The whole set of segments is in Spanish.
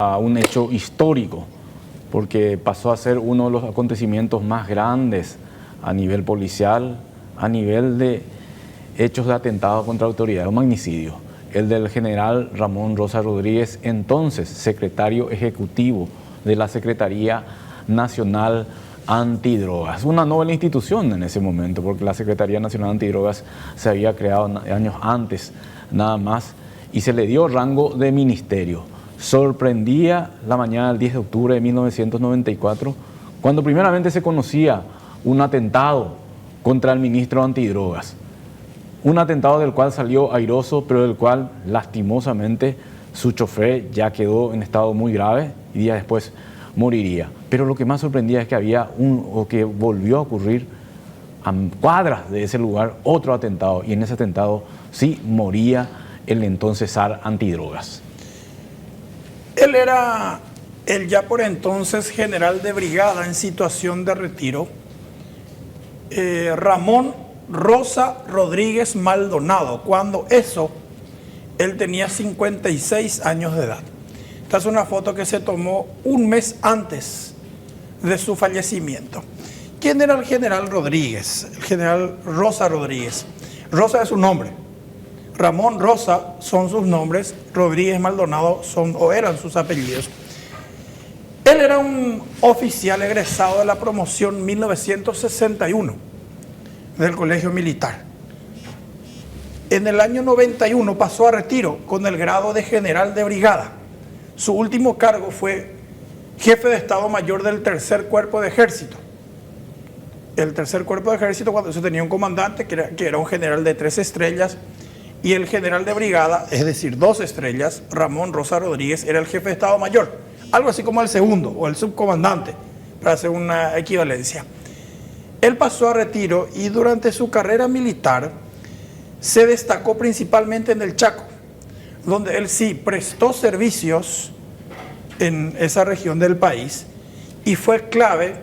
a un hecho histórico, porque pasó a ser uno de los acontecimientos más grandes a nivel policial, a nivel de hechos de atentado contra autoridad, un magnicidio, el del general Ramón Rosa Rodríguez, entonces secretario ejecutivo de la Secretaría Nacional Antidrogas, una nueva institución en ese momento, porque la Secretaría Nacional Antidrogas se había creado años antes, nada más, y se le dio rango de ministerio. Sorprendía la mañana del 10 de octubre de 1994, cuando primeramente se conocía un atentado contra el ministro antidrogas. Un atentado del cual salió airoso, pero del cual lastimosamente su chofer ya quedó en estado muy grave y días después moriría. Pero lo que más sorprendía es que que volvió a ocurrir a cuadras de ese lugar otro atentado, y en ese atentado sí moría el entonces zar antidrogas. Él era el ya por entonces general de brigada en situación de retiro, Ramón Rosa Rodríguez Maldonado, cuando él tenía 56 años de edad. Esta es una foto que se tomó un mes antes de su fallecimiento. ¿Quién era el general Rodríguez? El general Rosa Rodríguez. Rosa es su nombre. Ramón Rosa son sus nombres, Rodríguez Maldonado eran sus apellidos. Él era un oficial egresado de la promoción 1961 del Colegio Militar. En el año 91 pasó a retiro con el grado de general de brigada. Su último cargo fue jefe de Estado Mayor del Tercer Cuerpo de Ejército. El Tercer Cuerpo de Ejército, cuando se tenía un comandante que era un general de 3 estrellas, y el general de brigada, es decir, 2 estrellas, Ramón Rosa Rodríguez, era el jefe de Estado Mayor, algo así como el segundo o el subcomandante, para hacer una equivalencia. Él pasó a retiro y durante su carrera militar se destacó principalmente en el Chaco, donde él sí prestó servicios en esa región del país y fue clave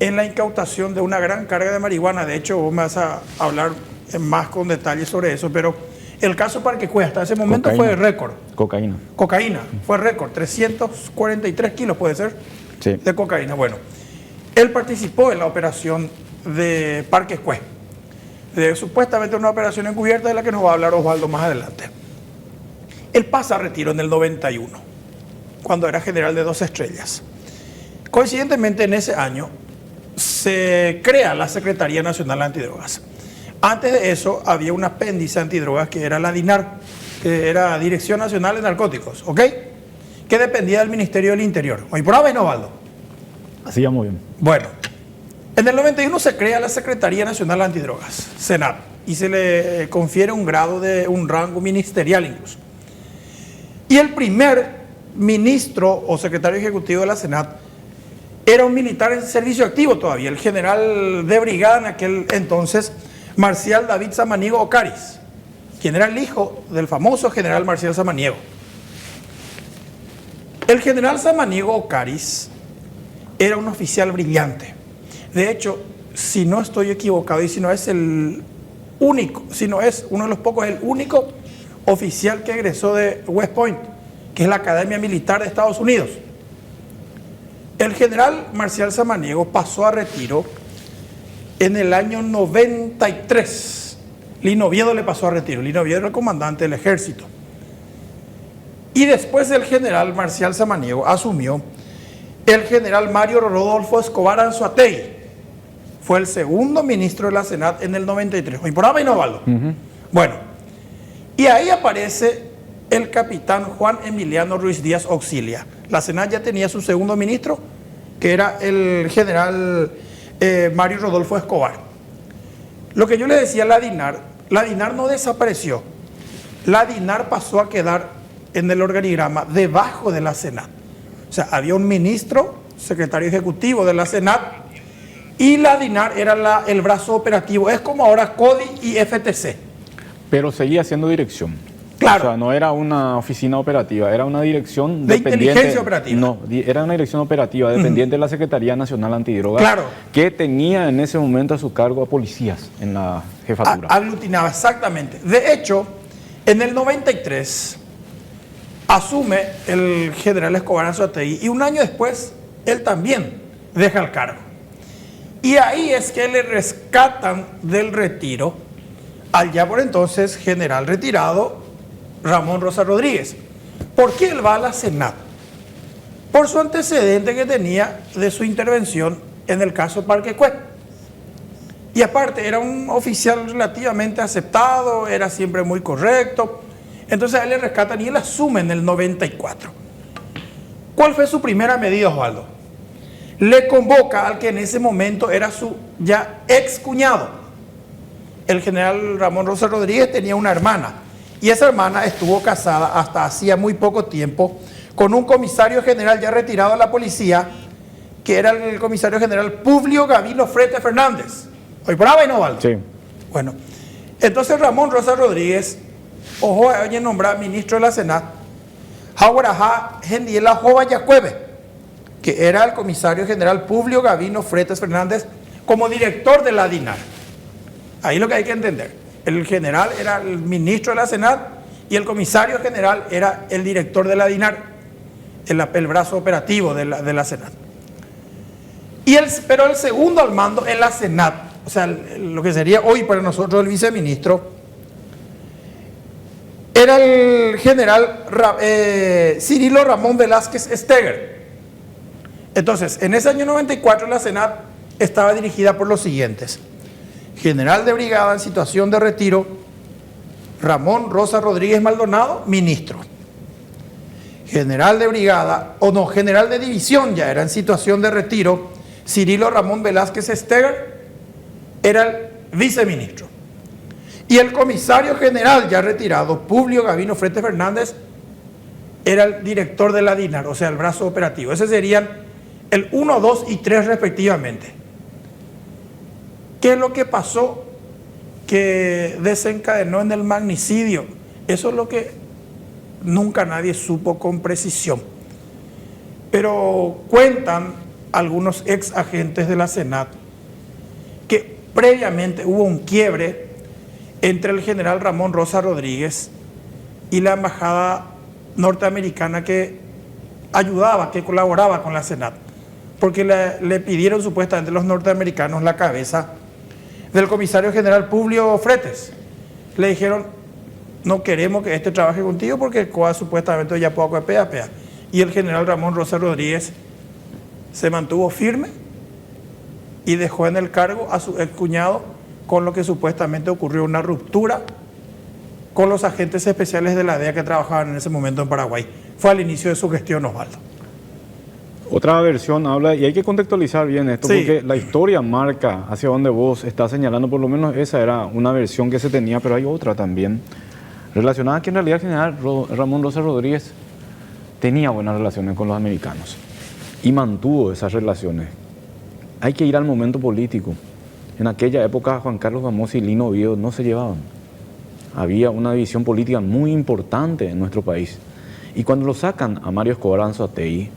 en la incautación de una gran carga de marihuana. De hecho, vos me vas a hablar más con detalles sobre eso, pero el caso Parque Kue hasta ese momento fue récord. Cocaína, fue récord, 343 kilos puede ser, sí, de cocaína. Bueno, él participó en la operación de Parque Kue, supuestamente una operación encubierta de la que nos va a hablar Osvaldo más adelante. Él pasa a retiro en el 91, cuando era general de 2 estrellas. Coincidentemente en ese año se crea la Secretaría Nacional Antidrogas. Antes de eso había un apéndice antidrogas que era la DINAR, que era Dirección Nacional de Narcóticos, ¿ok? Que dependía del Ministerio del Interior. ¿Y por ahí, Osvaldo? Así ya muy bien. Bueno, en el 91 se crea la Secretaría Nacional Antidrogas, Senat, y se le confiere un grado de un rango ministerial incluso. Y el primer ministro o secretario ejecutivo de la Senat era un militar en servicio activo todavía, el general de brigada en aquel entonces, Marcial David Samaniego Ocaris, quien era el hijo del famoso general Marcial Samaniego. El general Samaniego Ocaris era un oficial brillante. De hecho, si no estoy equivocado y si no es el único, si no es uno de los pocos, el único oficial que egresó de West Point, que es la Academia Militar de Estados Unidos. El general Marcial Samaniego pasó a retiro en el año 93. Lino Oviedo le pasó a retiro. Lino Oviedo era el comandante del ejército. Y después del general Marcial Samaniego asumió el general Mario Rodolfo Escobar Anzoátegui. Fue el segundo ministro de la Senat en el 93. ¿Y por ahí, Osvaldo? Bueno, y ahí aparece el capitán Juan Emiliano Ruiz Díaz Auxilia. La Senat ya tenía su segundo ministro, que era el general Mario Rodolfo Escobar. Lo que yo le decía, la DINAR no desapareció. La DINAR pasó a quedar en el organigrama debajo de la Senat. O sea, había un ministro, secretario ejecutivo de la Senat, y la DINAR era el brazo operativo. Es como ahora CODI y FTC. Pero seguía siendo dirección. Claro. O sea, no era una oficina operativa, era una dirección de dependiente. Inteligencia operativa. No, era una dirección operativa dependiente de la Secretaría Nacional Antidrogas. Claro. Que tenía en ese momento a su cargo a policías en la jefatura. Aglutinaba, exactamente. De hecho, en el 93, asume el general Escobar Anzoátegui y un año después él también deja el cargo. Y ahí es que le rescatan del retiro al ya por entonces general retirado Ramón Rosa Rodríguez. ¿Por qué él va a la Senat? Por su antecedente que tenía de su intervención en el caso Parque Cue. Y aparte era un oficial relativamente aceptado, era siempre muy correcto. Entonces a él le rescatan y él asume en el 94. ¿Cuál fue su primera medida, Osvaldo? Le convoca al que en ese momento era su ya ex cuñado. El general Ramón Rosa Rodríguez tenía una hermana y esa hermana estuvo casada hasta hacía muy poco tiempo con un comisario general ya retirado de la policía, que era el comisario general Publio Gavino Frete Fernández. ¿Hoy por ahí no, Valdo? Sí. Bueno, entonces Ramón Rosa Rodríguez, ojo, oye, nombrar ministro de la Senat, Jaguarajá Gendiela Jova Yacueve, que era el comisario general Publio Gavino Fretes Fernández, como director de la DINAR. Ahí lo que hay que entender. El general era el ministro de la Senat y el comisario general era el director de la DINAR, el brazo operativo de la Senat. Pero el segundo al mando en la Senat, o sea, lo que sería hoy para nosotros el viceministro, era el general Cirilo Ramón Velázquez Steger. Entonces, en ese año 94 la Senat estaba dirigida por los siguientes: general de brigada en situación de retiro, Ramón Rosa Rodríguez Maldonado, ministro. General de brigada, general de división ya era en situación de retiro, Cirilo Ramón Velázquez Steger, era el viceministro. Y el comisario general ya retirado, Publio Gavino Frete Fernández, era el director de la DINAR, o sea, el brazo operativo. Ese serían el 1, 2 y 3 respectivamente. ¿Qué es lo que pasó que desencadenó en el magnicidio? Eso es lo que nunca nadie supo con precisión. Pero cuentan algunos ex agentes de la Senat que previamente hubo un quiebre entre el general Ramón Rosa Rodríguez y la embajada norteamericana que ayudaba, que colaboraba con la Senat, porque le pidieron supuestamente los norteamericanos la cabeza del comisario general Publio Fretes. Le dijeron: no queremos que este trabaje contigo porque el COA supuestamente ya poco pea. Y el general Ramón Rosa Rodríguez se mantuvo firme y dejó en el cargo a su excuñado, con lo que supuestamente ocurrió una ruptura con los agentes especiales de la DEA que trabajaban en ese momento en Paraguay. Fue al inicio de su gestión, Osvaldo. Otra versión habla, y hay que contextualizar bien esto, Sí, porque la historia marca hacia donde vos estás señalando, por lo menos esa era una versión que se tenía, pero hay otra también, relacionada que en realidad el general Ramón Rosa Rodríguez tenía buenas relaciones con los americanos y mantuvo esas relaciones. Hay que ir al momento político. En aquella época Juan Carlos Bamosi y Lino Oviedo no se llevaban. Había una división política muy importante en nuestro país. Y cuando lo sacan a Mario Escobar Anzoátegui,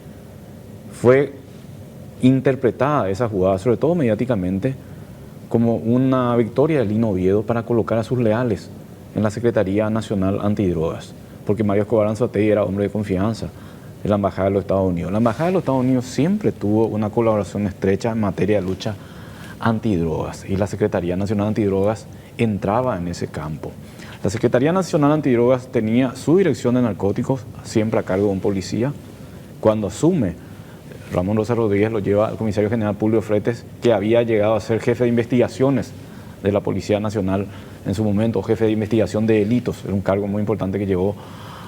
fue interpretada esa jugada, sobre todo mediáticamente, como una victoria de Lino Oviedo para colocar a sus leales en la Secretaría Nacional Antidrogas, porque Mario Escobar Anzoátegui era hombre de confianza de la Embajada de los Estados Unidos. La Embajada de los Estados Unidos siempre tuvo una colaboración estrecha en materia de lucha antidrogas y la Secretaría Nacional Antidrogas entraba en ese campo. La Secretaría Nacional Antidrogas tenía su dirección de narcóticos siempre a cargo de un policía. Cuando asume Ramón Rosa Rodríguez, lo lleva al comisario general Publio Fretes, que había llegado a ser jefe de investigaciones de la Policía Nacional en su momento, jefe de investigación de delitos. Era un cargo muy importante que llegó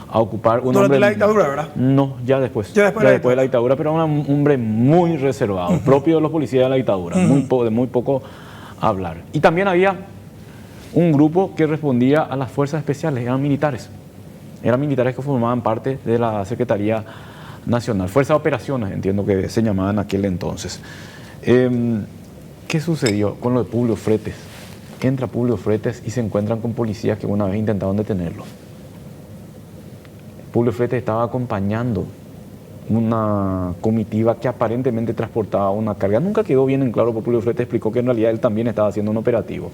a ocupar un durante hombre... la dictadura, ¿verdad? No, ya después. Ya después de la dictadura, pero era un hombre muy reservado, propio de los policías de la dictadura, de muy poco hablar. Y también había un grupo que respondía a las fuerzas especiales, eran militares que formaban parte de la Secretaría Nacional, Fuerza de Operaciones, entiendo que se llamaban en aquel entonces. ¿Qué sucedió con lo de Publio Fretes? Entra Publio Fretes y se encuentran con policías que una vez intentaron detenerlo. Publio Fretes estaba acompañando una comitiva que aparentemente transportaba una carga. Nunca quedó bien en claro, porque Publio Fretes explicó que en realidad él también estaba haciendo un operativo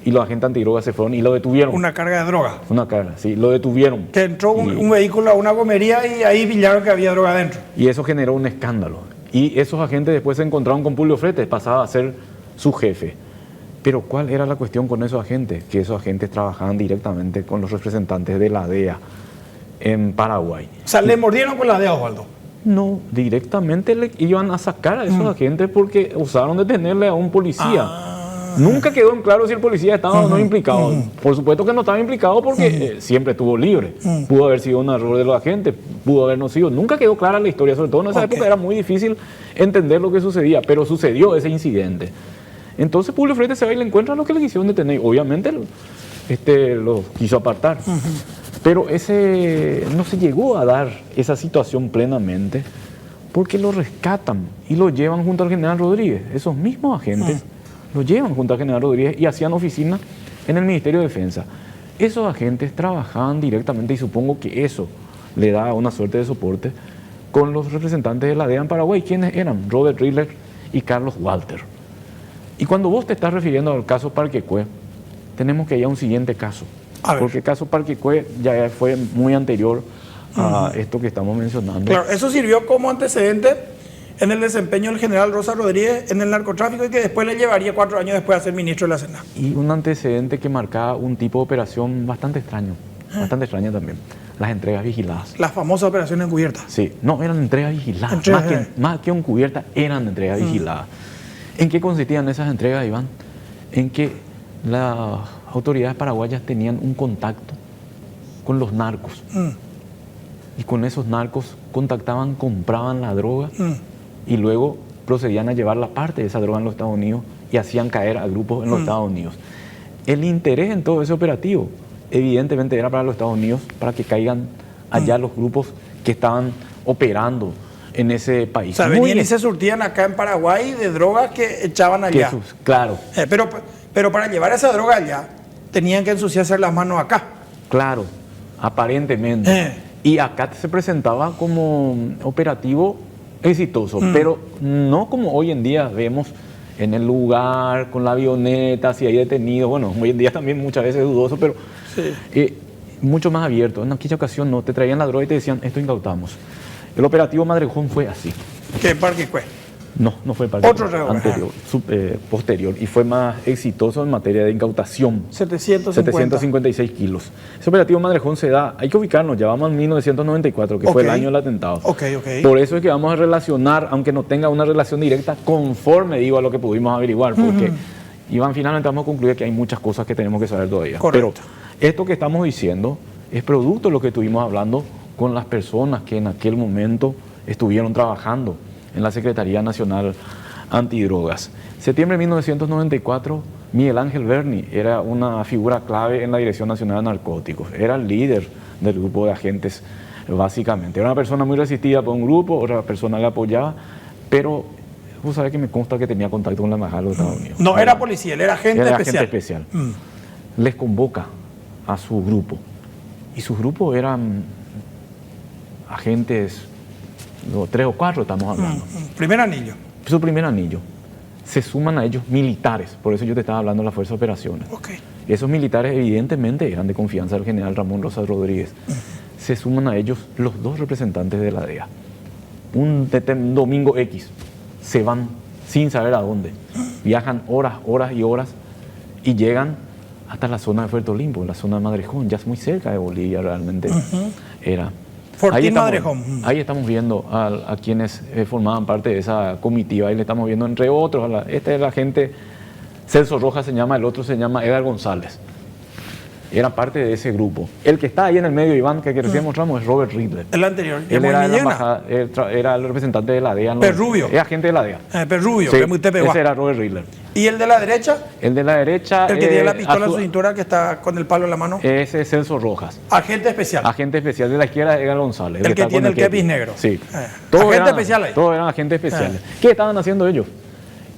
y los agentes antidrogas se fueron y lo detuvieron. Una carga de droga. Una carga, sí, lo detuvieron. Que entró un vehículo a una gomería y ahí pillaron que había droga adentro. Y eso generó un escándalo. Y esos agentes después se encontraron con Publio Fretes, pasaba a ser su jefe. Pero ¿cuál era la cuestión con esos agentes? Que esos agentes trabajaban directamente con los representantes de la DEA en Paraguay. O sea, le mordieron con la DEA, Osvaldo. No, directamente le iban a sacar a esos agentes porque usaron de detenerle a un policía. Nunca quedó en claro si el policía estaba o no implicado. Por supuesto que no estaba implicado porque siempre estuvo libre. Pudo haber sido un error de los agentes, pudo haber no sido. Nunca quedó clara la historia, sobre todo en esa época era muy difícil entender lo que sucedía, pero sucedió ese incidente. Entonces Publio Fretes se va y le encuentra lo que le quisieron detener. Obviamente lo quiso apartar. Pero no se llegó a dar esa situación plenamente porque lo rescatan y lo llevan junto al general Rodríguez. Esos mismos agentes lo llevan junto al general Rodríguez y hacían oficina en el Ministerio de Defensa. Esos agentes trabajaban directamente y supongo que eso le da una suerte de soporte con los representantes de la DEA en Paraguay. ¿Quiénes eran? Robert Riller y Carlos Walter. Y cuando vos te estás refiriendo al caso Parquecue, tenemos que ir a un siguiente caso. Porque el caso Parquecue ya fue muy anterior a esto que estamos mencionando. Claro, eso sirvió como antecedente en el desempeño del general Rosa Rodríguez en el narcotráfico y que después le llevaría 4 años después a ser ministro de la Sena. Y un antecedente que marcaba un tipo de operación bastante extraño, bastante extraña también. Las entregas vigiladas. Las famosas operaciones encubiertas. Sí, no, eran entregas vigiladas. Más que encubiertas, eran entregas vigiladas. ¿En qué consistían esas entregas, Iván? En que las autoridades paraguayas tenían un contacto con los narcos. Y con esos narcos contactaban, compraban la droga y luego procedían a llevar la parte de esa droga en los Estados Unidos y hacían caer a grupos en los Estados Unidos. El interés en todo ese operativo evidentemente era para los Estados Unidos, para que caigan allá los grupos que estaban operando en ese país. O sea, venían y se surtían acá en Paraguay de drogas que echaban allá. Claro. Pero para llevar esa droga allá, tenían que ensuciarse las manos acá. Claro, aparentemente. Y acá se presentaba como operativo exitoso, pero no como hoy en día vemos en el lugar, con la avioneta, si hay detenidos. Bueno, hoy en día también muchas veces es dudoso, pero mucho más abierto. En aquella ocasión no, te traían la droga y te decían, esto incautamos. El operativo Madrejón fue así. ¿Qué Parquecue? No, no fue Parquecue. Otro anterior, posterior. Y fue más exitoso en materia de incautación. 756 kilos. Ese operativo Madrejón se da, hay que ubicarnos, ya vamos en 1994, que fue el año del atentado. Por eso es que vamos a relacionar, aunque no tenga una relación directa, conforme digo a lo que pudimos averiguar, porque Iván, finalmente vamos a concluir que hay muchas cosas que tenemos que saber todavía. Correcto. Pero esto que estamos diciendo es producto de lo que estuvimos hablando con las personas que en aquel momento estuvieron trabajando en la Secretaría Nacional Antidrogas. Septiembre de 1994, Miguel Ángel Berni era una figura clave en la Dirección Nacional de Narcóticos. Era el líder del grupo de agentes, básicamente. Era una persona muy resistida por un grupo, otra persona le apoyaba, pero vos sabés que me consta que tenía contacto con la embajada de los Estados Unidos. No era policía, él era agente especial. Agente especial. Les convoca a su grupo. Y su grupo eran agentes, 3 o 4 estamos hablando. Primer anillo. Su primer anillo. Se suman a ellos militares, por eso yo te estaba hablando de la Fuerza de Operaciones. Esos militares evidentemente eran de confianza del general Ramón Rosa Rodríguez. Se suman a ellos los 2 representantes de la DEA. Un domingo X, se van sin saber a dónde. Viajan horas y horas y llegan hasta la zona de Fuerte Olimpo, la zona de Madrejón, ya es muy cerca de Bolivia realmente era. Fortín Madrejón. Ahí estamos viendo a quienes formaban parte de esa comitiva y le estamos viendo entre otros, este es la gente, Celso Rojas se llama, el otro se llama Edgar González. Era parte de ese grupo. El que está ahí en el medio, Iván, que recién mostramos, es Robert Riddler. El anterior. Él era, de la embajada, era el representante de la DEA. Perrubio. Es agente de la DEA. Perrubio, sí, que es muy tepeguá. Ese era Robert Riddler. ¿Y el de la derecha? El de la derecha... El que tiene la pistola en su cintura, que está con el palo en la mano. Ese es Celso Rojas. Agente especial. Agente especial. De la izquierda, Edgar González. El que tiene el kepis negro. Sí. Agente especial ahí. Todos eran agentes especiales. ¿Qué estaban haciendo ellos?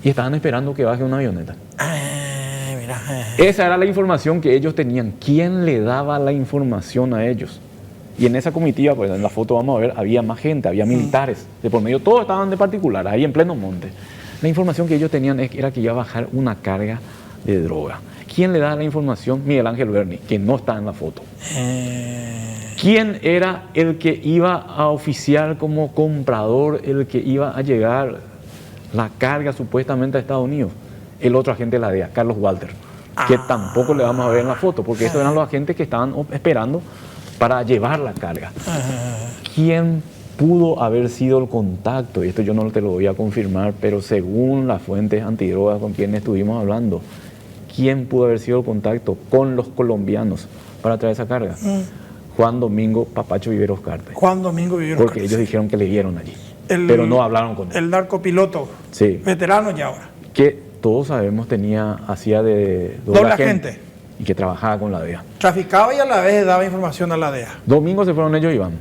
Y estaban esperando que baje una avioneta. Esa era la información que ellos tenían. ¿Quién le daba la información a ellos? Y en esa comitiva, pues en la foto vamos a ver, había más gente, había militares de por medio, todos estaban de particular, ahí en pleno monte. La información que ellos tenían era que iba a bajar una carga de droga. ¿Quién le da la información? Miguel Ángel Berni, que no está en la foto. ¿Quién era el que iba a oficiar como comprador, el que iba a llegar la carga supuestamente a Estados Unidos? El otro agente de la DEA, Carlos Walter, que tampoco le vamos a ver en la foto, porque estos eran los agentes que estaban esperando para llevar la carga. ¿Quién pudo haber sido el contacto? Y esto yo no te lo voy a confirmar, pero según las fuentes antidrogas con quienes estuvimos hablando, ¿quién pudo haber sido el contacto con los colombianos para traer esa carga? Juan Domingo Papacho Viveros Cártel. Juan Domingo Viveros Porque ellos dijeron que le vieron allí, pero no hablaron con él. El narcopiloto, sí, veterano ya ahora. Que todos sabemos hacía de doble agente y que trabajaba con la DEA. Traficaba y a la vez daba información a la DEA. Domingo se fueron ellos, Iván.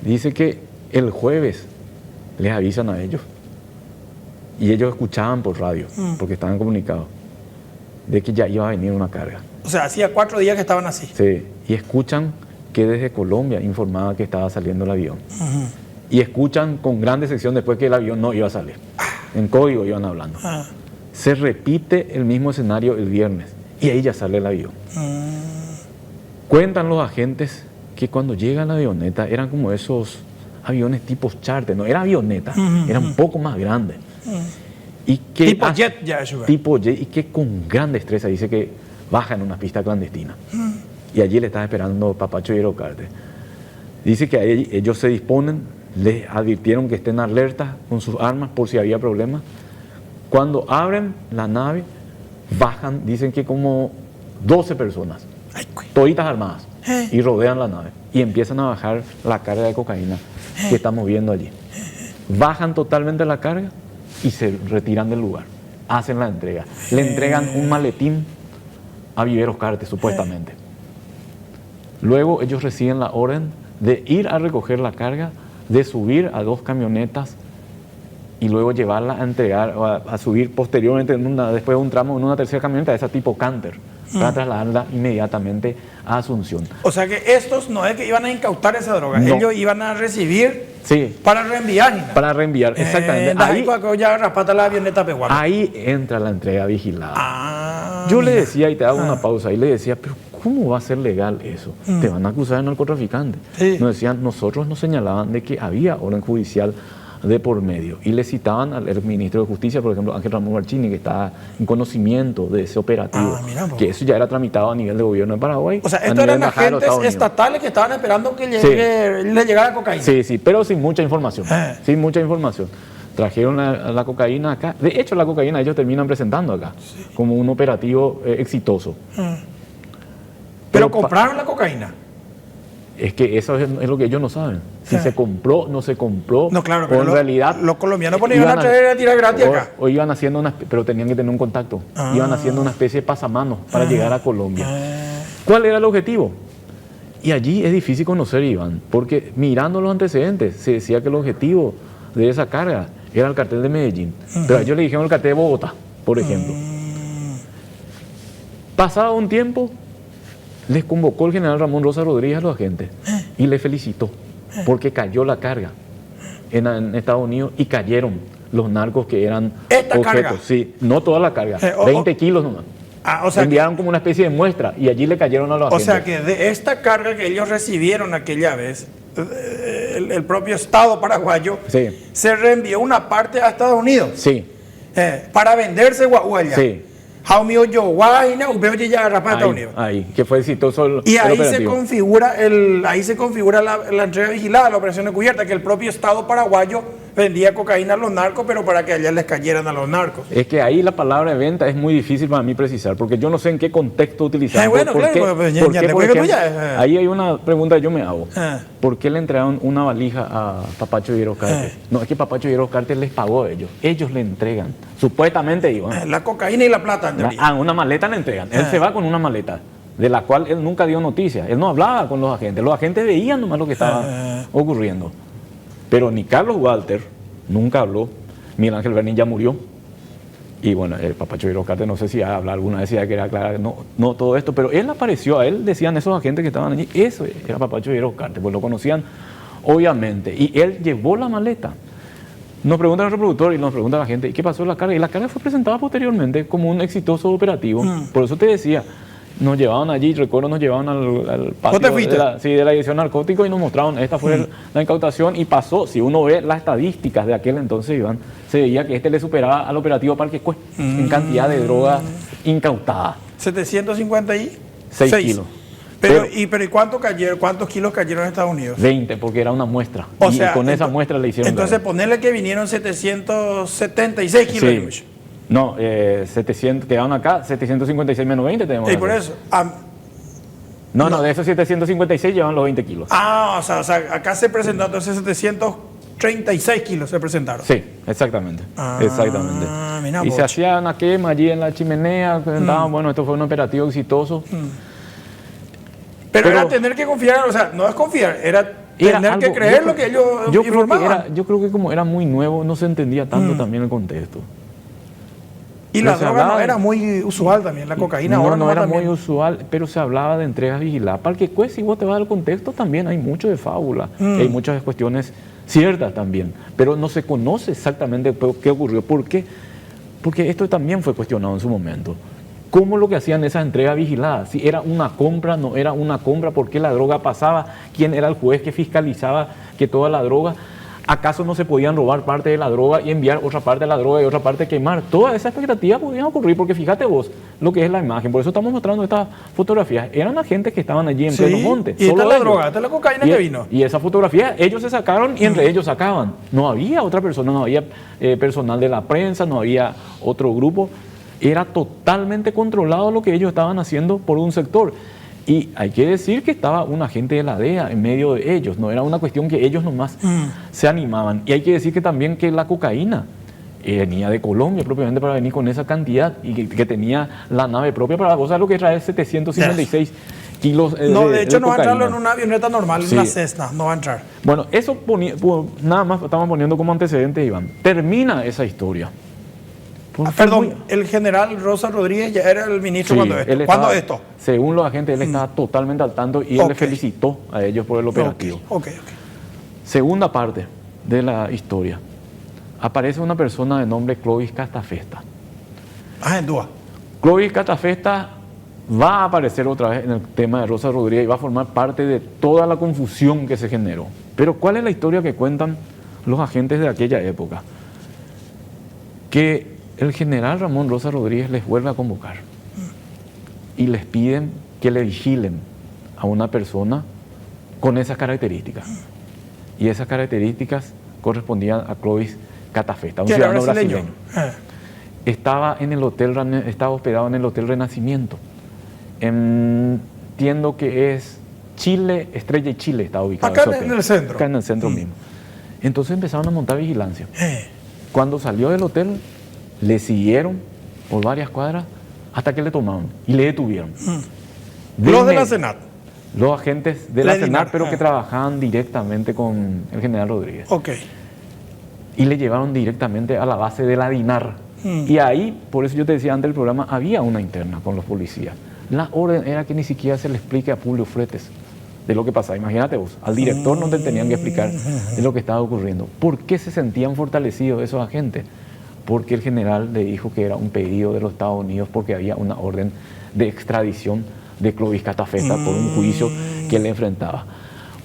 Dice que el jueves les avisan a ellos y ellos escuchaban por radio, porque estaban comunicados, de que ya iba a venir una carga. O sea, hacía 4 días que estaban así. Sí, y escuchan que desde Colombia informaba que estaba saliendo el avión. Y escuchan con gran decepción después que el avión no iba a salir. En código iban hablando. Se repite el mismo escenario el viernes y ahí ya sale el avión. Cuentan los agentes que cuando llega la avioneta eran como esos aviones tipos charter, no era avioneta, era un poco más grande. Y que tipo jet ya eso. Tipo jet, y que con gran destreza dice que baja en una pista clandestina. Y allí le estaba esperando Papacho Viveros Cártel. Dice que ahí ellos se disponen, les advirtieron que estén alertas con sus armas por si había problemas. Cuando abren la nave, bajan, dicen que como 12 personas, toditas armadas, y rodean la nave y empiezan a bajar la carga de cocaína que estamos viendo allí. Bajan totalmente la carga y se retiran del lugar, hacen la entrega. Le entregan un maletín a Viveros Cártel, supuestamente. Luego ellos reciben la orden de ir a recoger la carga, de subir a 2 camionetas y luego llevarla a entregar, o a subir posteriormente, después de un tramo, en una tercera camioneta de esa tipo Canter, para trasladarla inmediatamente a Asunción. O sea que estos no es que iban a incautar esa droga, no. Ellos iban a recibir sí, para reenviar. Para reenviar, exactamente. Ahí entra la entrega vigilada. Yo le decía, y te hago una pausa, y le decía, pero ¿cómo va a ser legal eso? Te van a acusar de narcotraficante. Nos decían, nosotros nos señalaban de que había orden judicial de por medio. Y le citaban al ministro de Justicia, por ejemplo, Ángel Ramón Barchini, que está en conocimiento de ese operativo, que eso ya era tramitado a nivel de gobierno de Paraguay. O sea, estos eran agentes estatales que estaban esperando que le llegara cocaína. Sí, sí, pero sin mucha información. Sin mucha información. Trajeron la cocaína acá. De hecho, la cocaína ellos terminan presentando acá como un operativo exitoso. Pero compraron la cocaína. Es que eso es lo que ellos no saben. Si se compró, no se compró. No, claro, pero en realidad los colombianos ponían a traer a tirar gratis acá. O iban haciendo pero tenían que tener un contacto. Iban haciendo una especie de pasamanos para llegar a Colombia. ¿Cuál era el objetivo? Y allí es difícil conocer, Iván, porque mirando los antecedentes se decía que el objetivo de esa carga era el cartel de Medellín. Pero a ellos le dijeron el cartel de Bogotá, por ejemplo. Pasado un tiempo, les convocó el general Ramón Rosa Rodríguez a los agentes y les felicitó porque cayó la carga en Estados Unidos y cayeron los narcos que eran objetos. Carga. Sí, no toda la carga, 20 kilos nomás. O sea enviaron como una especie de muestra y allí le cayeron a los agentes. O sea que de esta carga que ellos recibieron aquella vez, el propio Estado paraguayo se reenvió una parte a Estados Unidos. Sí. Para venderse guaguaya. Sí. Ahí, que fue exitoso y ahí se configura la entrega vigilada, la operación encubierta, que el propio Estado paraguayo vendía cocaína a los narcos, pero para que allá les cayeran a los narcos. Es que ahí la palabra de venta es muy difícil para mí precisar, porque yo no sé en qué contexto utilizar. Ahí hay una pregunta que yo me hago. ¿Por qué le entregaron una valija a Papacho Viveros Cártel? No, es que Papacho Viveros Cártel les pagó a ellos. Ellos le entregan, supuestamente, Iván. La cocaína y la plata. Una maleta le entregan. Él se va con una maleta, de la cual él nunca dio noticias. Él no hablaba con los agentes. Los agentes veían nomás lo que estaba ocurriendo. Pero ni Carlos Walter nunca habló. Miguel Ángel Berni ya murió. Y bueno, el Papacho Viveros Cártel, no sé si habla alguna vez, si ya quería aclarar, no todo esto, pero él apareció, a él decían esos agentes que estaban allí, eso era Papacho Viveros Cártel, pues lo conocían obviamente. Y él llevó la maleta. Nos pregunta nuestro productor y nos pregunta la gente, ¿y qué pasó en la carga? Y la carga fue presentada posteriormente como un exitoso operativo. Por eso te decía, nos llevaban allí, recuerdo, nos llevaban al patio ¿Vos te fuiste? de la dirección narcótico y nos mostraron, esta fue la incautación y pasó. Si uno ve las estadísticas de aquel entonces, Iván, se veía que le superaba al operativo Parque Cue en cantidad de droga incautada. 756 kilos. Pero ¿y cuántos kilos cayeron en Estados Unidos? 20, porque era una muestra. O y sea, con esa muestra le hicieron. Entonces, ponerle que vinieron 776 kilos. Sí. No, 700, quedaron acá, 756 menos 20 tenemos. Y por eso. No, de esos 756 llevan los 20 kilos. O sea, acá se presentó entonces 736 kilos se presentaron. Sí, exactamente. Exactamente. Mira, y se hacía una quema allí en la chimenea, presentaban, bueno, esto fue un operativo exitoso. Pero era tener que confiar, o sea, no es confiar, era tener que creer lo que ellos informaban. Yo creo que como era muy nuevo, no se entendía tanto también el contexto. Y la droga no era muy usual también, la cocaína ahora no era también. muy usual, pero se hablaba de entregas vigiladas. Para que si vos te vas al contexto también hay mucho de fábula, hay muchas cuestiones ciertas también, pero no se conoce exactamente qué ocurrió. ¿Por qué? Porque esto también fue cuestionado en su momento. ¿Cómo lo que hacían esas entregas vigiladas? Si era una compra, no era una compra, ¿por qué la droga pasaba? ¿Quién era el juez que fiscalizaba que toda la droga? ¿Acaso no se podían robar parte de la droga y enviar otra parte de la droga y otra parte quemar? Todas esas expectativas podían ocurrir, porque fíjate vos lo que es la imagen. Por eso estamos mostrando estas fotografías. Eran agentes que estaban allí en pleno monte. Y esta es la droga, esta es la cocaína que vino. Y esa fotografía ellos se sacaron y entre ellos sacaban. No había otra persona, no había personal de la prensa, no había otro grupo. Era totalmente controlado lo que ellos estaban haciendo por un sector. Y hay que decir que estaba un agente de la DEA en medio de ellos, no era una cuestión que ellos nomás se animaban. Y hay que decir que también que la cocaína venía de Colombia propiamente para venir con esa cantidad y que tenía la nave propia para cosas, lo que trae 756 kilos de hecho no va a cocaína. entrarlo en una avioneta normal, en una Cessna, no va a entrar. Bueno, eso nada más estamos poniendo como antecedente, Iván. Termina esa historia. Perdón, el general Rosa Rodríguez ya era el ministro cuando esto. Según los agentes, él estaba totalmente al tanto y él le felicitó a ellos por el operativo. Segunda parte de la historia. Aparece una persona de nombre Clovis Catafesta. En duda. Clovis Catafesta va a aparecer otra vez en el tema de Rosa Rodríguez y va a formar parte de toda la confusión que se generó. Pero ¿cuál es la historia que cuentan los agentes de aquella época? Que el general Ramón Rosa Rodríguez les vuelve a convocar y les piden que le vigilen a una persona con esas características. Y esas características correspondían a Clovis Catafesta, un ciudadano brasileño. Estaba hospedado en el Hotel Renacimiento. Entiendo que es Chile, Estrella y Chile está ubicado. Acá en el centro. Acá en el centro mismo. Entonces empezaron a montar vigilancia. Cuando salió del hotel, le siguieron por varias cuadras hasta que le tomaron y le detuvieron. Los de la Senat. Los agentes de la Senat, pero que trabajaban directamente con el general Rodríguez. Y le llevaron directamente a la base de la DINAR. Y ahí, por eso yo te decía antes del programa, había una interna con los policías. La orden era que ni siquiera se le explique a Publio Fretes de lo que pasaba. Imagínate vos, al director no te tenían que explicar de lo que estaba ocurriendo. ¿Por qué se sentían fortalecidos esos agentes? Porque el general le dijo que era un pedido de los Estados Unidos porque había una orden de extradición de Clovis Catafesta por un juicio que le enfrentaba.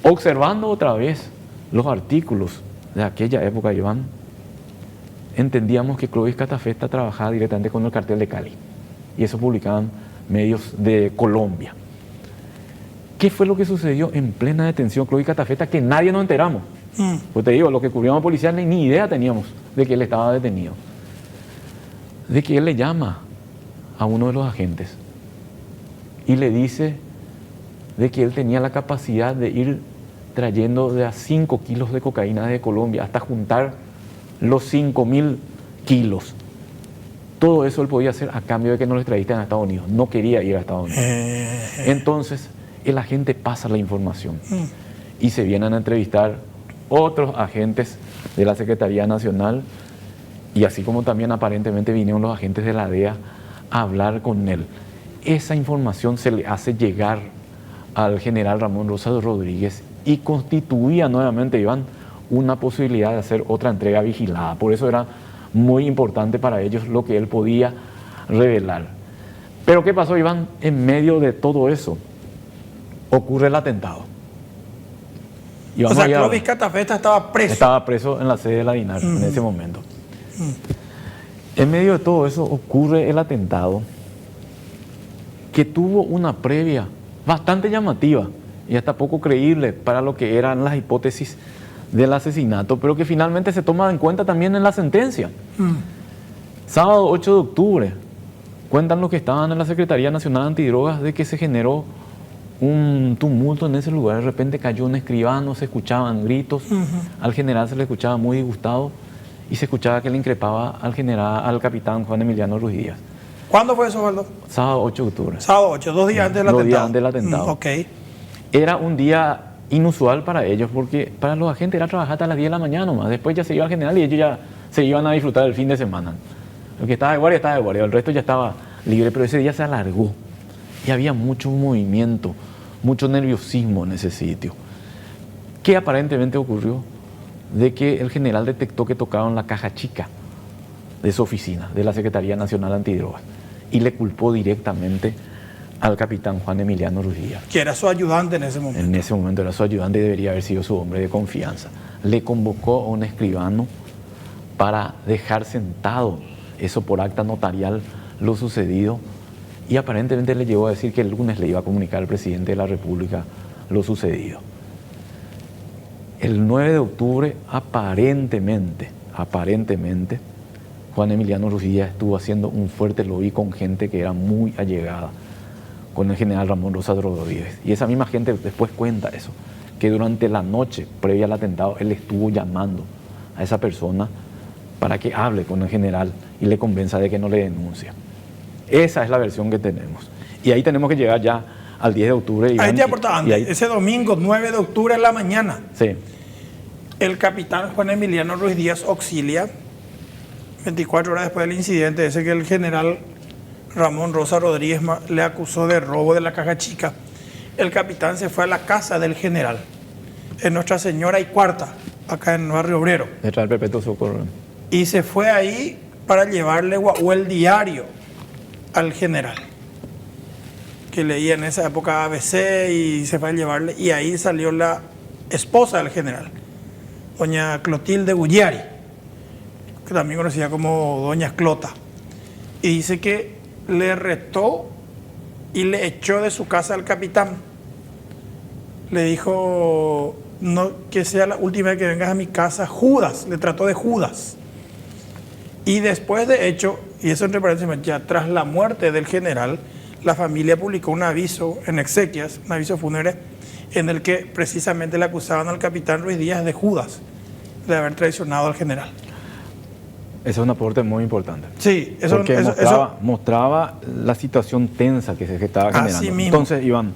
Observando otra vez los artículos de aquella época, Iván, entendíamos que Clovis Catafesta trabajaba directamente con el cartel de Cali y eso publicaban medios de Colombia. ¿Qué fue lo que sucedió en plena detención Clovis Catafesta que nadie nos enteramos? Pues te digo, lo que cubríamos policías ni idea teníamos de que él estaba detenido. De que él le llama a uno de los agentes y le dice de que él tenía la capacidad de ir trayendo de a 5 kilos de cocaína de Colombia hasta juntar los 5.000 kilos. Todo eso él podía hacer a cambio de que no lo extraditen a Estados Unidos. No quería ir a Estados Unidos. Entonces, el agente pasa la información y se vienen a entrevistar otros agentes de la Secretaría Nacional y así como también aparentemente vinieron los agentes de la DEA a hablar con él. Esa información se le hace llegar al general Ramón Rosa Rodríguez y constituía nuevamente, Iván, una posibilidad de hacer otra entrega vigilada. Por eso era muy importante para ellos lo que él podía revelar. Pero ¿qué pasó, Iván? En medio de todo eso ocurre el atentado. Y o sea, Clovis Catafesta estaba preso. Estaba preso en la sede de la DINAR en ese momento. En medio de todo eso ocurre el atentado, que tuvo una previa bastante llamativa y hasta poco creíble para lo que eran las hipótesis del asesinato, pero que finalmente se toma en cuenta también en la sentencia. Sábado 8 de octubre, cuentan los que estaban en la Secretaría Nacional Antidrogas de que se generó un tumulto en ese lugar. De repente cayó un escribano, se escuchaban gritos, al general se le escuchaba muy disgustado y se escuchaba que le increpaba al capitán Juan Emiliano Ruiz Díaz. ¿Cuándo fue eso, Osvaldo? Sábado 8 de octubre. Sábado 8, 2 días antes del atentado. 2 días antes del atentado. Ok. Era un día inusual para ellos, porque para los agentes era trabajar hasta las 10 de la mañana nomás. Después ya se iba al general y ellos ya se iban a disfrutar del fin de semana. El que estaba de guardia, el resto ya estaba libre, pero ese día se alargó y había mucho movimiento, mucho nerviosismo en ese sitio. ¿Qué aparentemente ocurrió? De que el general detectó que tocaron la caja chica de su oficina, de la Secretaría Nacional Antidrogas, y le culpó directamente al capitán Juan Emiliano Ruiz Díaz. Que era su ayudante en ese momento. En ese momento era su ayudante y debería haber sido su hombre de confianza. Le convocó a un escribano para dejar sentado eso por acta notarial lo sucedido, y aparentemente le llegó a decir que el lunes le iba a comunicar al presidente de la República lo sucedido. El 9 de octubre, aparentemente, Juan Emiliano Ruiz Díaz estuvo haciendo un fuerte lobby con gente que era muy allegada con el general Ramón Rosa Rodríguez. Y esa misma gente después cuenta eso, que durante la noche previa al atentado él estuvo llamando a esa persona para que hable con el general y le convenza de que no le denuncie. Esa es la versión que tenemos. Y ahí tenemos que llegar ya al 10 de octubre. Ahí te aportaba, ese domingo 9 de octubre en la mañana. Sí. El capitán Juan Emiliano Ruiz Díaz auxilia, 24 horas después del incidente ese que el general Ramón Rosa Rodríguez le acusó de robo de la caja chica. El capitán se fue a la casa del general, en Nuestra Señora y Cuarta, acá en Barrio Obrero. Detrás del Perpetuo Socorro. Y se fue ahí para llevarle el diario al general, que leía en esa época ABC, y se fue a llevarle, y ahí salió la esposa del general, doña Clotilde Gulliari, que también conocida como doña Clota, y dice que le retó y le echó de su casa al capitán. Le dijo, no, que sea la última vez que vengas a mi casa, Judas, le trató de Judas. Y después, de hecho, y eso entre paréntesis, ya tras la muerte del general, la familia publicó un aviso en exequias, un aviso fúnebre, en el que precisamente le acusaban al capitán Ruiz Díaz de Judas, de haber traicionado al general. Ese es un aporte muy importante. Sí, porque mostraba la situación tensa que se estaba generando. Así mismo. Entonces, Iván,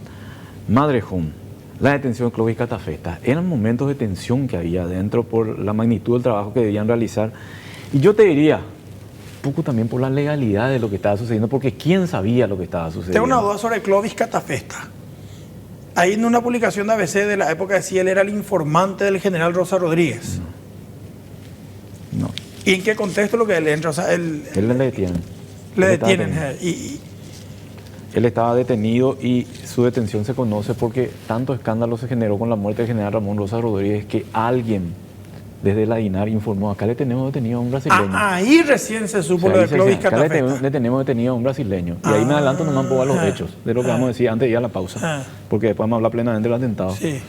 Madrejón, la detención de Clovis Catafesta, eran momentos de tensión que había dentro por la magnitud del trabajo que debían realizar. Y yo te diría, un poco también por la legalidad de lo que estaba sucediendo, porque ¿quién sabía lo que estaba sucediendo? Tengo una duda sobre Clovis Catafesta. Ahí en una publicación de ABC de la época decía él era el informante del general Rosa Rodríguez. No. ¿Y en qué contexto lo que él entra? O sea, él le detienen. Le detienen. Él estaba detenido y su detención se conoce porque tanto escándalo se generó con la muerte del general Ramón Rosa Rodríguez que alguien desde la DINAR informó, acá le tenemos detenido a un brasileño. Ahí recién se supo lo de Clovis Catafesta. Acá le tenemos detenido a un brasileño. Y ahí me adelanto nomás un poco a los hechos, de lo que vamos a decir antes de ir a la pausa, porque después vamos a hablar plenamente del atentado. Sí.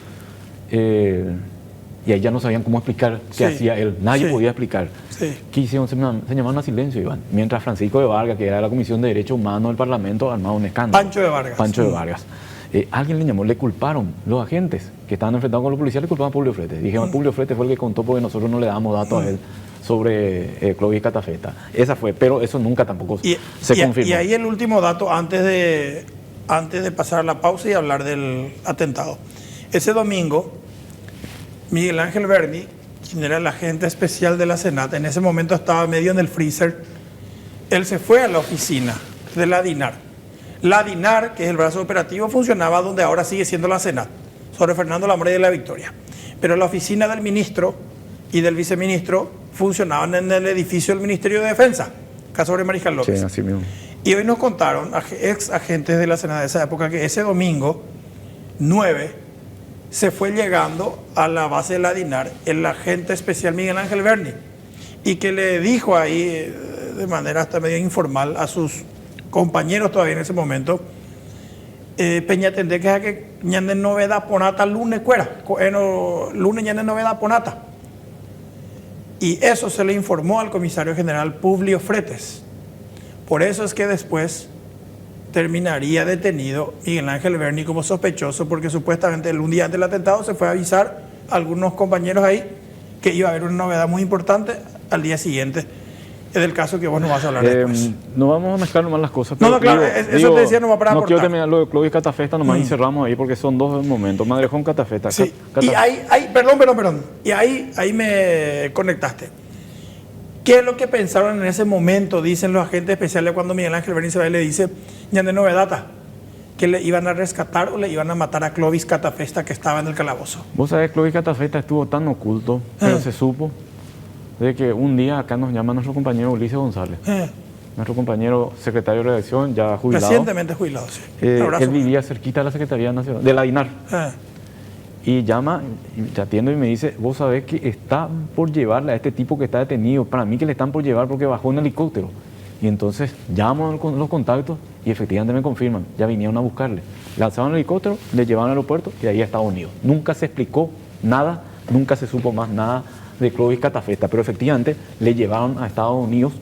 Y ahí ya no sabían cómo explicar qué hacía él. Nadie podía explicar. Sí. ¿Qué hicieron? Se llamaron a silencio, Iván. Mientras Francisco de Vargas, que era de la Comisión de Derechos Humanos del Parlamento, armaba un escándalo. Pancho de Vargas. Alguien le llamó, le culparon los agentes que estaban enfrentados con los policías, le culpaban a Publio Fretes. Dijeron, Publio Fretes fue el que contó porque nosotros no le damos datos a él sobre Clovis Catafesta. Esa fue, pero eso nunca tampoco se confirmó. Y ahí el último dato antes de pasar a la pausa y hablar del atentado. Ese domingo, Miguel Ángel Berni, quien era el agente especial de la Senat, en ese momento estaba medio en el freezer, él se fue a la oficina de la DINAR. La DINAR, que es el brazo operativo, funcionaba donde ahora sigue siendo la Senat, sobre Fernando Lamorey de la Victoria. Pero la oficina del ministro y del viceministro funcionaban en el edificio del Ministerio de Defensa, caso de Mariscal López. Sí, así mismo. Y hoy nos contaron ex agentes de la Senada de esa época que ese domingo 9 se fue llegando a la base de la DINAR el agente especial Miguel Ángel Berni y que le dijo ahí de manera hasta medio informal a sus compañeros todavía en ese momento, Peña tendré que ñande novedad ponata lunes cuera, lunes ñande novedad ponata. Y eso se le informó al comisario general Publio Fretes. Por eso es que después terminaría detenido Miguel Ángel Berni como sospechoso, porque supuestamente un día antes del atentado se fue a avisar a algunos compañeros ahí que iba a haber una novedad muy importante al día siguiente. Es del caso que vos nos vas a hablar después. No vamos a mezclar nomás las cosas. No, claro, eso te decía nomás para aportar. No quiero terminar lo de Clovis Catafesta nomás y cerramos ahí porque son dos momentos. Madrejón, Catafesta. Sí, y perdón. Y ahí me conectaste. ¿Qué es lo que pensaron en ese momento, dicen los agentes especiales, cuando Miguel Ángel Berni se va y le dice, ya de novedad, que le iban a rescatar o le iban a matar a Clovis Catafesta que estaba en el calabozo? Vos sabés, Clovis Catafesta estuvo tan oculto, pero se supo de que un día acá nos llama nuestro compañero Ulises González, nuestro compañero secretario de redacción, ya jubilado. Recientemente jubilado, sí. Él vivía cerquita de la Secretaría Nacional, de la DINAR. Y llama, y te atiendo y me dice, vos sabés que está por llevarle a este tipo que está detenido, para mí que le están por llevar porque bajó un helicóptero. Y entonces llamo con los contactos y efectivamente me confirman, ya vinieron a buscarle. Lanzaron el helicóptero, le llevaron al aeropuerto y ahí a Estados Unidos. Nunca se explicó nada, nunca se supo más nada de Clovis Catafesta, pero efectivamente le llevaron a Estados Unidos.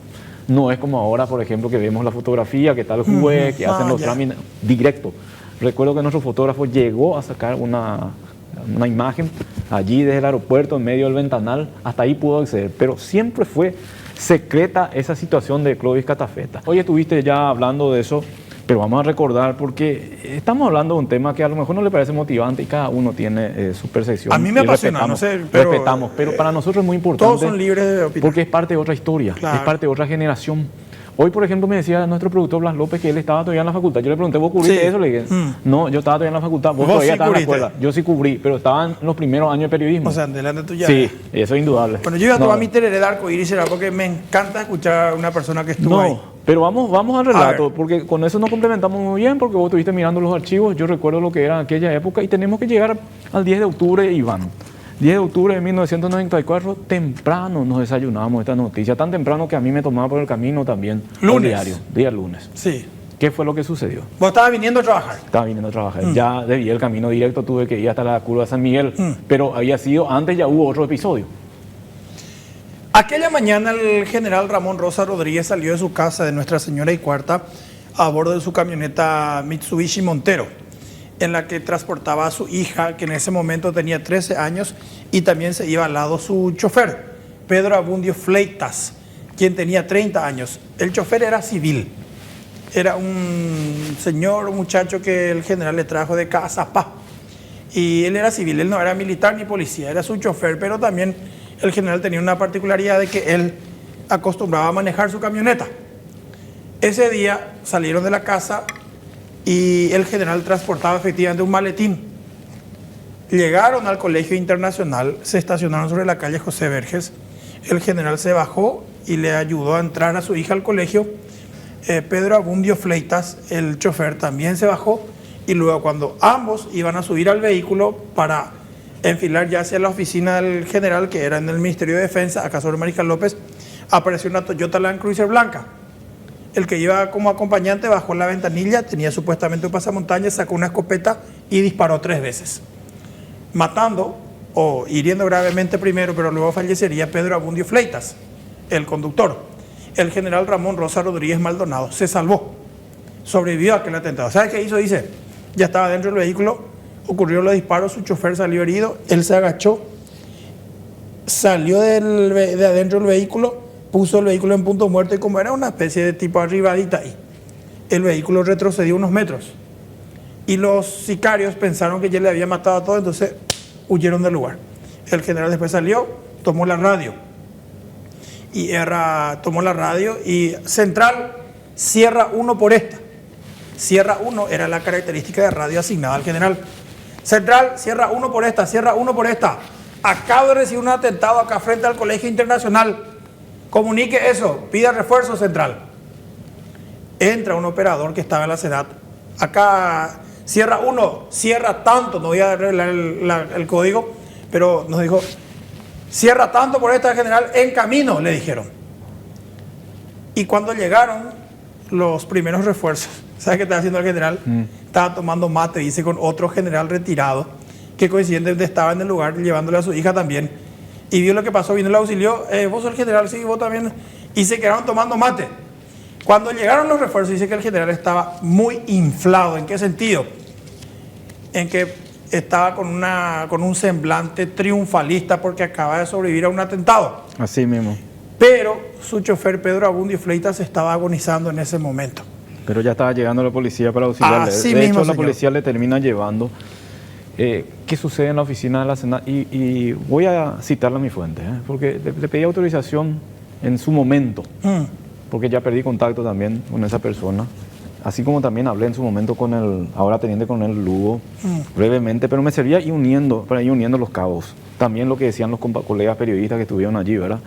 No es como ahora, por ejemplo, que vemos la fotografía, que está el juez, que hacen los trámites directo. Recuerdo que nuestro fotógrafo llegó a sacar una imagen allí desde el aeropuerto, en medio del ventanal, hasta ahí pudo acceder, pero siempre fue secreta esa situación de Clovis Catafesta. Hoy estuviste ya hablando de eso, pero vamos a recordar porque estamos hablando de un tema que a lo mejor no le parece motivante y cada uno tiene su percepción. A mí me apasiona, no sé, pero respetamos, pero para nosotros es muy importante. Todos son libres de opinar. Porque es parte de otra historia, claro. Es parte de otra generación. Hoy, por ejemplo, me decía nuestro productor Blas López que él estaba todavía en la facultad. Yo le pregunté, ¿vos cubriste eso? Le dije, no, yo estaba todavía en la facultad. Vos todavía estabas en la escuela. Yo sí cubrí, pero estaba en los primeros años de periodismo. O sea, delante tuya. Sí, eso es indudable. Bueno, yo iba a tomar mi tereré de arcoíris, será porque me encanta escuchar a una persona que estuvo ahí. Pero vamos al relato, porque con eso nos complementamos muy bien, porque vos estuviste mirando los archivos, yo recuerdo lo que era en aquella época, y tenemos que llegar al 10 de octubre, Iván. 10 de octubre de 1994, temprano nos desayunábamos esta noticia, tan temprano que a mí me tomaba por el camino también. Lunes. Diario, día lunes. Sí. ¿Qué fue lo que sucedió? ¿Vos estabas viniendo a trabajar? Estaba viniendo a trabajar. Ya debía el camino directo, tuve que ir hasta la curva de San Miguel, pero había sido, antes ya hubo otro episodio. Aquella mañana el general Ramón Rosa Rodríguez salió de su casa de Nuestra Señora y Cuarta a bordo de su camioneta Mitsubishi Montero, en la que transportaba a su hija, que en ese momento tenía 13 años, y también se iba al lado su chofer, Pedro Abundio Fleitas, quien tenía 30 años. El chofer era civil, era un señor, un muchacho que el general le trajo de Cazapá, y él era civil, él no era militar ni policía, era su chofer, pero también el general tenía una particularidad de que él acostumbraba a manejar su camioneta. Ese día salieron de la casa y el general transportaba efectivamente un maletín. Llegaron al Colegio Internacional, se estacionaron sobre la calle José Verges. El general se bajó y le ayudó a entrar a su hija al colegio. Pedro Abundio Fleitas, el chofer, también se bajó, y luego cuando ambos iban a subir al vehículo para enfilar ya hacia la oficina del general, que era en el Ministerio de Defensa, acá sobre Mariscal López, apareció una Toyota Land Cruiser blanca. El que iba como acompañante bajó la ventanilla, tenía supuestamente un pasamontañas, sacó una escopeta y disparó 3 veces, matando o hiriendo gravemente primero, pero luego fallecería Pedro Abundio Fleitas, el conductor. El general Ramón Rosa Rodríguez Maldonado se salvó, sobrevivió a aquel atentado. ¿Sabe qué hizo? Dice, ya estaba dentro del vehículo, ocurrieron los disparos, su chofer salió herido, él se agachó, salió de adentro del vehículo, puso el vehículo en punto muerto, y como era una especie de tipo arribadita ahí, el vehículo retrocedió unos metros y los sicarios pensaron que ya le había matado a todos, entonces huyeron del lugar. El general después salió, tomó la radio y Central, cierra 1 por esta. Cierra 1 era la característica de radio asignada al general. Central, cierra 1 por esta, cierra 1 por esta. acabo de recibir un atentado acá frente al Colegio Internacional. Comunique eso, pida refuerzo central. Entra un operador que estaba en la SEDAT. Acá cierra uno, cierra tanto, no voy a arreglar el código, pero nos dijo, cierra tanto por esta general, en camino, le dijeron. Y cuando llegaron los primeros refuerzos, ¿sabes qué estaba haciendo el general? Estaba tomando mate, dice, con otro general retirado, que coincidente estaba en el lugar llevándole a su hija también. Y vio lo que pasó, vino el auxilio, vos sos el general, sí, vos también. Y se quedaron tomando mate. Cuando llegaron los refuerzos, dice que el general estaba muy inflado. ¿En qué sentido? En que estaba con un semblante triunfalista porque acaba de sobrevivir a un atentado. Así mismo. Pero su chofer Pedro Abundio Fleitas estaba agonizando en ese momento. Pero ya estaba llegando la policía para auxiliarle. Así de mismo, hecho, la señor. policía le termina llevando. ¿Qué sucede en la oficina de la SENAT? Y voy a citarla a mi fuente, porque le pedí autorización en su momento, porque ya perdí contacto también con esa persona, así como también hablé en su momento con el ahora teniente coronel Lugo, brevemente, pero me servía para ir uniendo los cabos. También lo que decían los colegas periodistas que estuvieron allí, ¿verdad?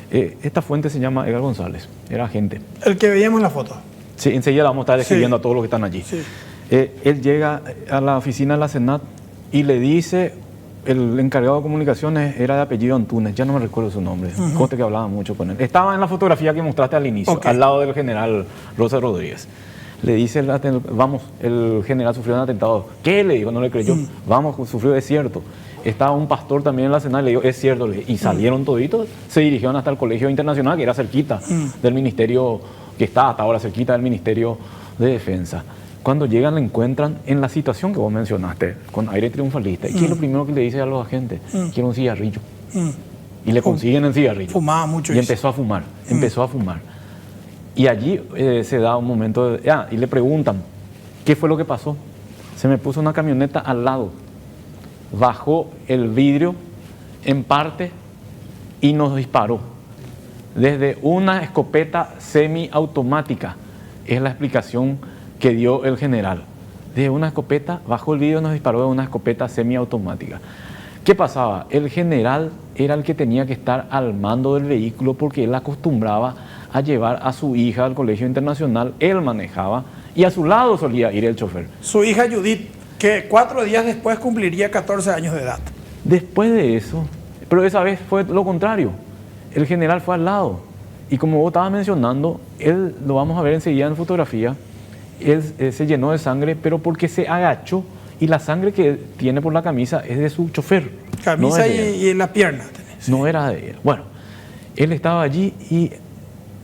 Esta fuente se llama Edgar González, era agente. El que veíamos en la foto. Sí, enseguida la vamos a estar describiendo a todos los que están allí. Sí. Él llega a la oficina de la SENAT y le dice, el encargado de comunicaciones era de apellido Antunes, ya no me recuerdo su nombre, conste que hablaba mucho con él. Estaba en la fotografía que mostraste al inicio, al lado del general Rosa Rodríguez. Le dice, vamos, el general sufrió un atentado. ¿Qué? Le dijo, no le creyó. Vamos, sufrió, es cierto. Estaba un pastor también en la SENAT, le dijo, es cierto. Y salieron toditos, se dirigieron hasta el Colegio Internacional, que era cerquita del ministerio, que está hasta ahora cerquita del Ministerio de Defensa. Cuando llegan, le encuentran en la situación que vos mencionaste, con aire triunfalista. ¿Y qué es lo primero que le dice a los agentes? Quiero un cigarrillo. Y le consiguen el cigarrillo. Fumaba mucho. Y empezó a fumar, empezó a fumar. Y allí se da un momento y le preguntan, ¿qué fue lo que pasó? Se me puso una camioneta al lado, bajó el vidrio en parte y nos disparó. Desde una escopeta semiautomática, es la explicación que dio el general. De una escopeta, bajó el vidrio y nos disparó de una escopeta semiautomática. ¿Qué pasaba? El general era el que tenía que estar al mando del vehículo porque él acostumbraba a llevar a su hija al Colegio Internacional, él manejaba y a su lado solía ir el chofer. Su hija Judith, que 4 días después cumpliría 14 años de edad. Después de eso, pero esa vez fue lo contrario, el general fue al lado y como vos estabas mencionando, él, lo vamos a ver enseguida en fotografía, él se llenó de sangre, pero porque se agachó y la sangre que tiene por la camisa es de su chofer. Camisa no y en la pierna. No era de él. Bueno, él estaba allí y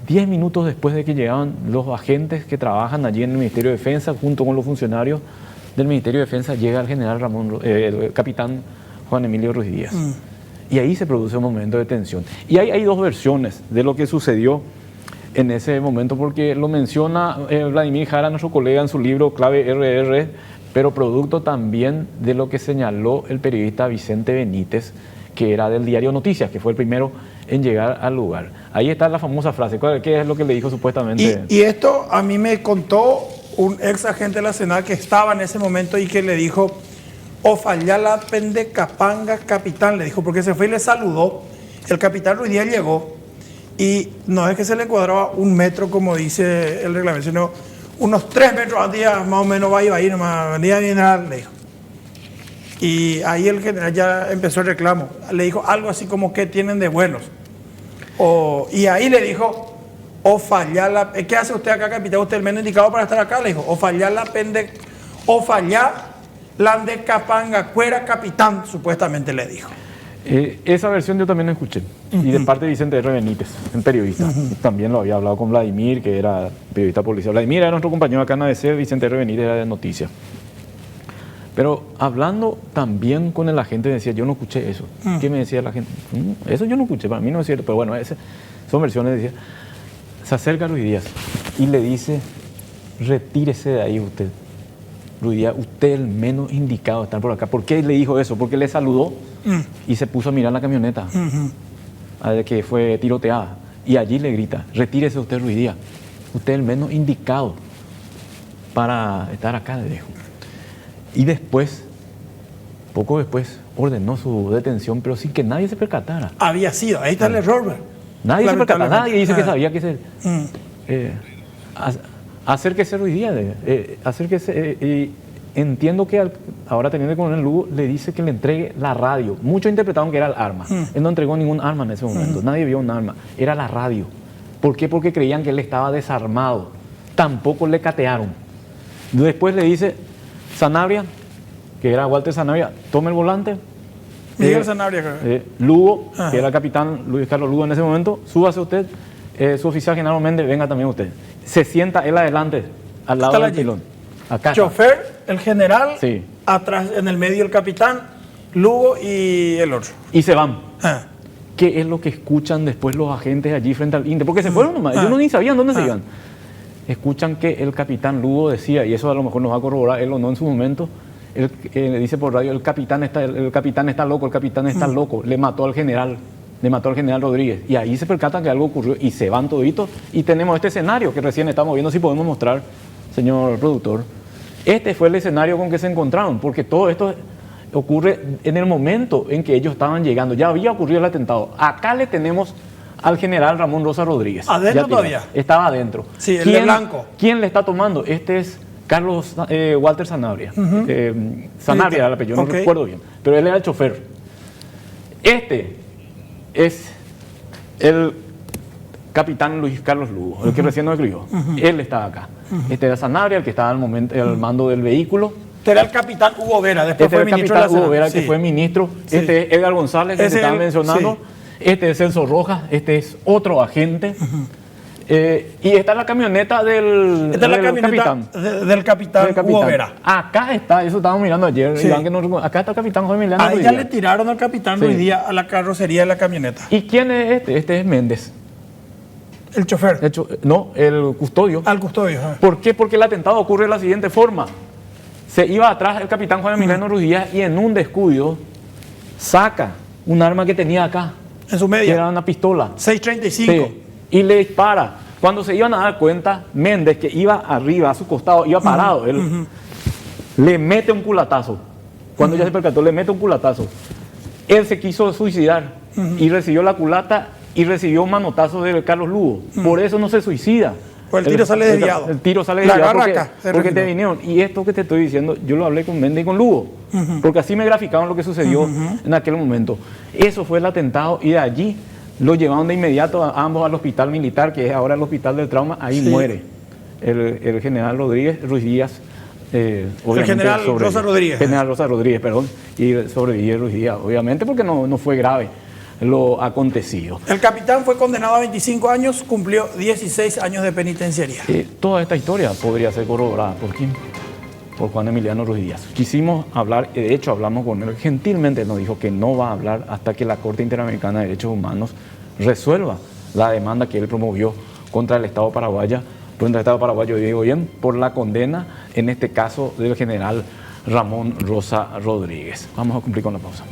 10 minutos después de que llegaban los agentes que trabajan allí en el Ministerio de Defensa, junto con los funcionarios del Ministerio de Defensa, llega el general el capitán Juan Emilio Ruiz Díaz. Y ahí se produce un momento de tensión. Y hay dos versiones de lo que sucedió en ese momento, porque lo menciona Vladimir Jara, nuestro colega, en su libro Clave RR, pero producto también de lo que señaló el periodista Vicente Benítez, que era del diario Noticias, que fue el primero en llegar al lugar. Ahí está la famosa frase, ¿qué es lo que le dijo supuestamente? Y esto a mí me contó un ex agente de la SENAT que estaba en ese momento y que le dijo, o falla la pendecapanga capitán, le dijo, porque se fue y le saludó. El capitán Ruiz Díaz llegó y no es que se le cuadraba 1 metro, como dice el reglamento, sino unos 3 metros a día, más o menos, va a ir nomás, venía bien, le dijo. Y ahí el general ya empezó el reclamo. Le dijo algo así como, ¿qué tienen de buenos? Y ahí le dijo, o fallar la... ¿Qué hace usted acá, capitán? Usted es el menos indicado para estar acá, le dijo. O fallar la de capanga, cuera capitán, supuestamente le dijo. Esa versión yo también la escuché. Y de parte de Vicente R. Benítez, el periodista. También lo había hablado con Vladimir, que era periodista policial. Vladimir era nuestro compañero acá en ABC, Vicente R. Benítez era de Noticias. Pero hablando también con el agente, decía, yo no escuché eso. ¿Qué me decía la gente? Eso yo no escuché, para mí no es cierto. Pero bueno, son versiones, decía. Se acerca Ruiz Díaz y le dice, retírese de ahí usted. Ruiz Díaz, usted es el menos indicado de estar por acá. ¿Por qué le dijo eso? Porque le saludó y se puso a mirar la camioneta que fue tiroteada. Y allí le grita, retírese usted, Ruiz Díaz. Usted es el menos indicado para estar acá, le dijo. Y después Poco después ordenó su detención, pero sin que nadie se percatara. Había sido, ahí está el error, ¿verdad? Nadie se percatara, nadie dice que sabía que se... Mm. Acérquese hoy día, acérquese, y entiendo que ahora teniendo con el Lugo le dice que le entregue la radio. Muchos interpretaron que era el arma. Él no entregó ningún arma en ese momento, nadie vio un arma, era la radio. ¿Por qué? Porque creían que él estaba desarmado. Tampoco le catearon. Después le dice Sanabria, que era Walter Sanabria, tome el volante. Miguel Sanabria. Lugo, que era el capitán Luis Carlos Lugo en ese momento, súbase usted. Su oficial Genaro Méndez, venga también usted. Se sienta él adelante, al lado del pilón. Acá chofer, el general, sí. Atrás, en el medio el capitán, Lugo y el otro. Y se van. ¿Qué es lo que escuchan después los agentes allí frente al INTE? Porque se fueron nomás, ellos no ni sabían dónde se iban. Escuchan que el capitán Lugo decía, y eso a lo mejor nos va a corroborar él o no en su momento, él le dice por radio, el capitán está loco, el capitán está loco, le mató al general Rodríguez. Y ahí se percatan que algo ocurrió y se van toditos. Y tenemos este escenario que recién estamos viendo, si podemos mostrar, señor productor. Este fue el escenario con que se encontraron, porque todo esto ocurre en el momento en que ellos estaban llegando. Ya había ocurrido el atentado. Acá le tenemos al general Ramón Rosa Rodríguez. ¿Adentro todavía? Estaba adentro. Sí, el de blanco. ¿Quién le está tomando? Este es Carlos Walter Sanabria. Sanabria era el apellido, no recuerdo bien. Pero él era el chofer. Este es el capitán Luis Carlos Lugo, el que recién nos escribió. Él estaba acá. Este era Sanabria, el que estaba al mando del vehículo. Este era el capitán Hugo Vera, después fue ministro de la Hugo Vera, que fue ministro. Sí. Este es Edgar González, que se estaba mencionando. Sí. Este es Celso Rojas, este es otro agente. Y esta es la camioneta del capitán Hugo Vera. Acá está, eso estábamos mirando ayer. Sí. Iván, acá está el capitán Juan Emiliano Ruiz Díaz. Ya le tiraron al capitán Ruiz Díaz a la carrocería de la camioneta. ¿Y quién es este? Este es Méndez. ¿El chofer? No, el custodio. Al custodio. ¿Por qué? Porque el atentado ocurre de la siguiente forma. Se iba atrás el capitán Juan Emiliano Ruiz Díaz y en un descuido saca un arma que tenía acá. En su media. Que era una pistola. 6.35. Sí, y le dispara. Cuando se iban a dar cuenta, Méndez, que iba arriba, a su costado, iba parado, él le mete un culatazo. Cuando ya se percató, le mete un culatazo. Él se quiso suicidar y recibió la culata y recibió un manotazo de Carlos Lugo. Por eso no se suicida. Pues el tiro sale desviado. El tiro sale desviado porque te vinieron. Y esto que te estoy diciendo, yo lo hablé con Méndez y con Lugo. Porque así me graficaron lo que sucedió en aquel momento. Eso fue el atentado y de allí lo llevaron de inmediato a ambos al hospital militar, que es ahora el hospital del trauma. Ahí muere el general Ruiz Díaz. El general Rosa Rodríguez. General Rosa Rodríguez, perdón. Y sobrevive Ruiz Díaz, obviamente, porque no fue grave lo acontecido. El capitán fue condenado a 25 años, cumplió 16 años de penitenciaría. Toda esta historia podría ser corroborada por quién, por Juan Emiliano Ruiz Díaz. Quisimos hablar, de hecho hablamos con él, gentilmente nos dijo que no va a hablar hasta que la Corte Interamericana de Derechos Humanos resuelva la demanda que él promovió contra el Estado paraguayo, digo bien, por la condena, en este caso del general Ramón Rosa Rodríguez. Vamos a cumplir con la pausa.